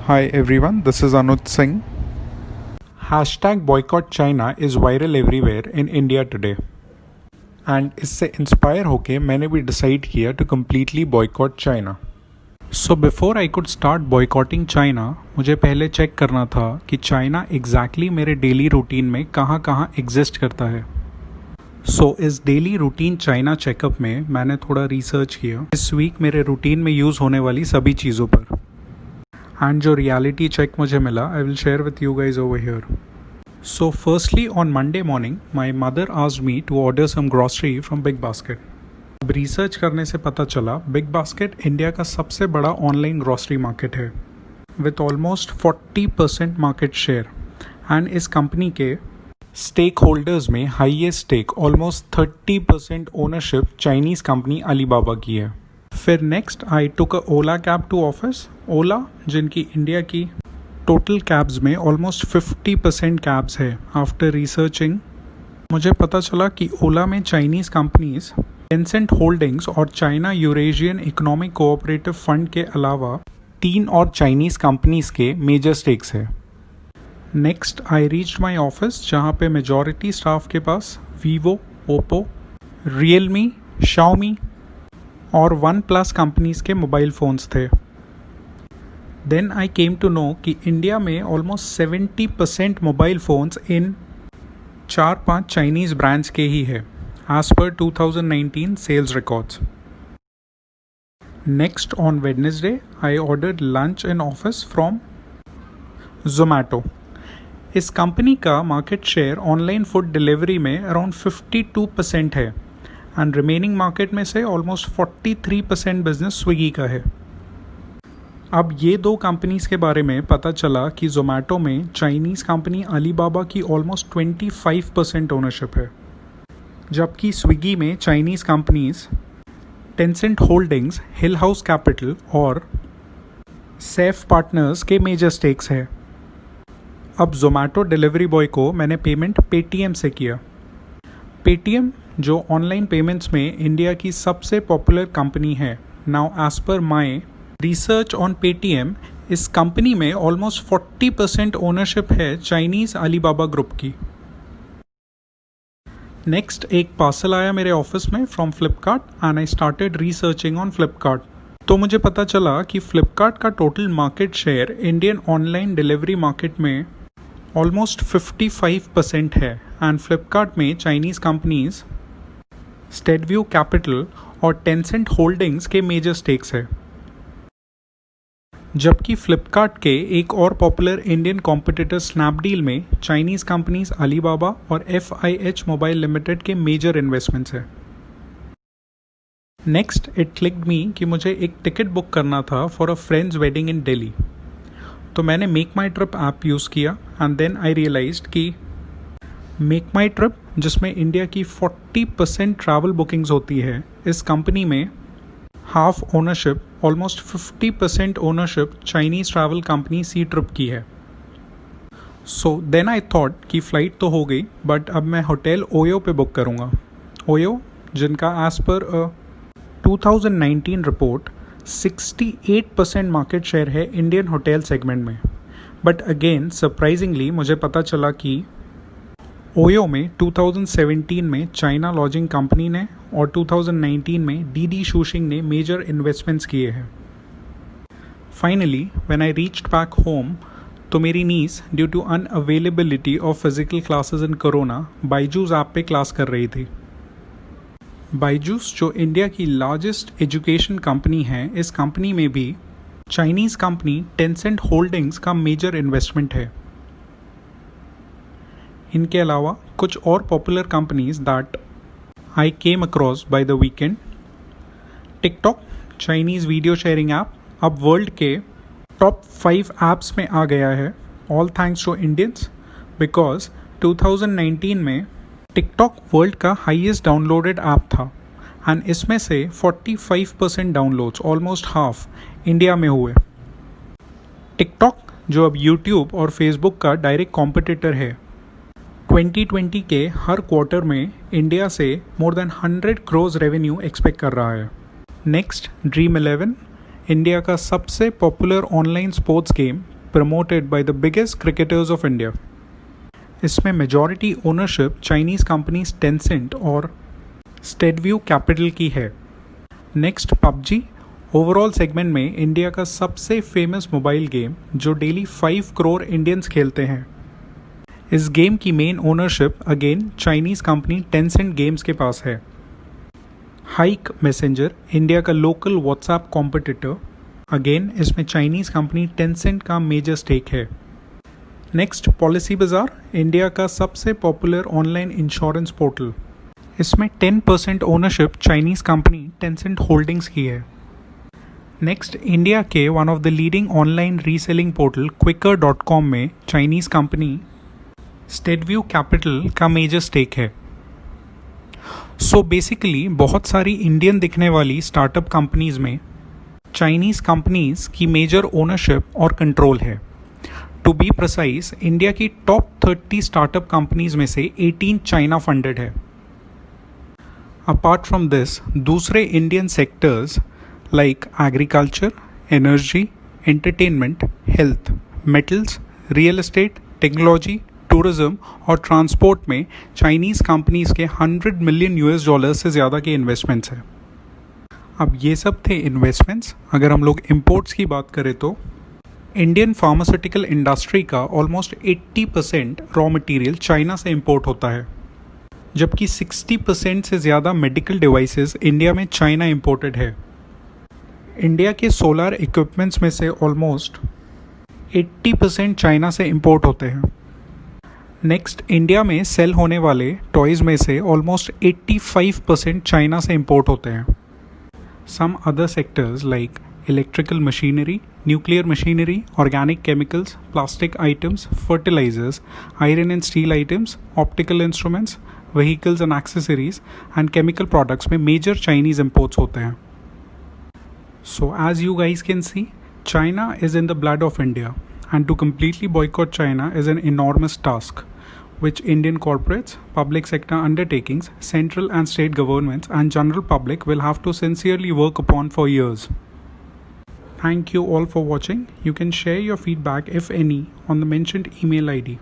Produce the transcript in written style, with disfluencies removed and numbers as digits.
Hi everyone, this is Anuj Singh. Hashtag boycott China is viral everywhere in India today. And इससे inspire होके मैंने भी decide किया to completely boycott China. So before I could start boycotting China, मुझे पहले check करना था कि चाइना exactly मेरे डेली रूटीन में कहाँ कहाँ एग्जिस्ट करता है. सो इस डेली रूटीन चाइना चेकअप में मैंने थोड़ा रिसर्च किया इस वीक मेरे रूटीन में यूज़ होने वाली सभी चीज़ों पर. एंड जो रियलिटी चेक मुझे मिला I will share with you guys over here. So firstly on Monday morning my mother asked me to order some grocery from BigBasket. अब रिसर्च करने से पता चला बिग बास्केट इंडिया का सबसे बड़ा ऑनलाइन ग्रॉसरी मार्केट है with almost 40% market share. And इस कंपनी के स्टेक होल्डर्स में highest stake almost 30% ownership Chinese company Alibaba की है. फिर next I took a Ola cab to office. Ola जिनकी इंडिया की टोटल कैब्स में ऑलमोस्ट 50% कैब्स है. आफ्टर रिसर्चिंग मुझे पता चला कि ओला में चाइनीज़ कंपनीज टेंसेंट होल्डिंग्स और China Eurasian Economic Cooperative Fund के अलावा 3 और चाइनीज़ कंपनीज के मेजर स्टेक्स है. Next I reached my office जहाँ पे मेजॉरिटी स्टाफ के पास वीवो, ओप्पो, रियलमी, शाओमी और वन प्लस कंपनीज के मोबाइल फ़ोन्स थे. Then I came to know कि इंडिया में ऑलमोस्ट 70% मोबाइल फ़ोन्स इन 4-5 चाइनीज़ ब्रांड्स के ही है as per 2019 sales records. Next on Wednesday I ordered lunch in office from Zomato. इस कंपनी का market share online food delivery में around 52% है एंड रिमेनिंग मार्केट में से ऑलमोस्ट 43% बिजनेस स्विगी का है. अब ये दो कंपनीज के बारे में पता चला कि जोमैटो में चाइनीज़ कंपनी अलीबाबा की ऑलमोस्ट 25% ओनरशिप है, जबकि स्विगी में चाइनीज़ कंपनीज टेंसेंट होल्डिंग्स, हिल हाउस कैपिटल और सेफ पार्टनर्स के मेजर स्टेक्स है. अब जोमैटो डिलीवरी बॉय को मैंने पेमेंट पेटीएम से किया. पेटीएम जो ऑनलाइन पेमेंट्स में इंडिया की सबसे पॉपुलर कंपनी है. Now as per my research on Paytm इस कंपनी में ऑलमोस्ट 40% ओनरशिप है चाइनीज़ अलीबाबा ग्रुप की. नेक्स्ट एक पार्सल आया मेरे ऑफिस में from Flipkart and I started researching on Flipkart. तो मुझे पता चला कि फ्लिपकार्ट का total market share Indian online delivery market में ऑलमोस्ट 55% है एंड फ्लिपकार्ट में चाइनीज़ कंपनीज स्टेडव्यू कैपिटल और टेंसेंट होल्डिंग्स के मेजर स्टेक्स है. जबकि फ्लिपकार्ट के एक और पॉपुलर इंडियन कॉम्पिटिटर स्नैपडील में चाइनीज़ कंपनीज अलीबाबा और FIH मोबाइल लिमिटेड के मेजर इन्वेस्टमेंट्स है. नेक्स्ट इट क्लिक्ड मी कि मुझे एक टिकट बुक करना था for a friend's wedding in Delhi. तो मैंने मेक माई ट्रिप ऐप यूज़ किया एंड देन आई रियलाइज्ड कि मेक माई ट्रिप जिसमें इंडिया की 40% ट्रैवल बुकिंग्स होती है, इस कंपनी में half ownership almost 50% ownership Chinese travel company Ctrip की है. सो देन आई थॉट कि फ़्लाइट तो हो गई बट अब मैं होटल ओयो पे बुक करूँगा. ओयो जिनका as per 2019 report 68% market share है इंडियन होटल सेगमेंट में. बट अगेन सरप्राइजिंगली मुझे पता चला कि ओयो में 2017 में चाइना लॉजिंग कंपनी ने और 2019 में डीडी शूशिंग ने मेजर इन्वेस्टमेंट्स किए हैं. Finally when I reached back home तो मेरी niece due to unavailability of physical classes in corona Byju's app पे क्लास कर रही थी. बायजूस जो इंडिया की लार्जेस्ट एजुकेशन कंपनी है, इस कंपनी में भी चाइनीज़ कंपनी टेंसेंट होल्डिंग्स का मेजर इन्वेस्टमेंट है. इनके अलावा कुछ और popular companies that I came across by the weekend. TikTok Chinese video sharing app अब वर्ल्ड के टॉप 5 ऐप्स में आ गया है, all thanks to Indians, because 2019 में टिकटॉक वर्ल्ड का हाईएस्ट डाउनलोडेड ऐप था एंड इसमें से 45% डाउनलोड्स ऑलमोस्ट हाफ इंडिया में हुए. टिकटॉक जो अब यूट्यूब और फेसबुक का डायरेक्ट कॉम्पिटिटर है, 2020 के हर क्वार्टर में इंडिया से more than 100 crore revenue expect कर रहा है. नेक्स्ट ड्रीम 11 इंडिया का सबसे popular online sports game promoted by the biggest cricketers of India. इसमें majority ownership Chinese companies Tencent और Steadview Capital की है. Next PUBG. ओवरऑल सेगमेंट में इंडिया का सबसे फेमस मोबाइल गेम जो डेली 5 करोड़ इंडियंस खेलते हैं. इस गेम की main ownership again Chinese company Tencent games के पास है. हाइक मैसेंजर इंडिया का लोकल व्हाट्सएप कॉम्पिटिटर, अगेन इसमें चाइनीज़ कंपनी टेंसेंट का मेजर स्टेक है. नेक्स्ट पॉलिसी बाजार, इंडिया का सबसे पॉपुलर ऑनलाइन इंश्योरेंस पोर्टल. इसमें 10% ownership Chinese company Tencent holdings की है. नेक्स्ट इंडिया के one of the leading online reselling portal Quikr.com में चाइनीज़ कंपनी स्टेडव्यू कैपिटल का मेजर स्टेक है. सो बेसिकली बहुत सारी इंडियन दिखने वाली स्टार्टअप कंपनीज में चाइनीज़ कंपनीज की मेजर ओनरशिप और कंट्रोल है. टू बी प्रिसाइज, इंडिया की टॉप 30 स्टार्टअप कंपनीज में से 18 चाइना फंडेड है. अपार्ट फ्रॉम दिस, दूसरे Indian sectors like agriculture, energy, entertainment, health, metals, real estate, technology, tourism और ट्रांसपोर्ट में चाइनीज़ कंपनीज के $100 मिलियन से ज़्यादा के इन्वेस्टमेंट्स हैं. अब ये सब थे इन्वेस्टमेंट्स. अगर हम लोग इंपोर्ट्स की बात करें तो इंडियन फार्मास्यूटिकल इंडस्ट्री का ऑलमोस्ट 80% रॉ मटेरियल चाइना से इंपोर्ट होता है, जबकि 60% से ज़्यादा मेडिकल डिवाइसेस इंडिया में चाइना इंपोर्टेड है. इंडिया के सोलर इक्विपमेंट्स में से ऑलमोस्ट 80% चाइना से इंपोर्ट होते हैं. नेक्स्ट, इंडिया में सेल होने वाले टॉयज़ में से ऑलमोस्ट 85% चाइना से इंपोर्ट होते हैं. Some other sectors like electrical machinery, nuclear machinery, organic chemicals, plastic items, fertilisers, iron and steel items, optical instruments, vehicles and accessories and chemical products में major Chinese imports होते हैं. So as you guys can see, China is in the blood of India, and to completely boycott China is an enormous task, which Indian corporates, public sector undertakings, central and state governments and general public will have to sincerely work upon for years. Thank you all for watching. You can share your feedback if any on the mentioned email ID.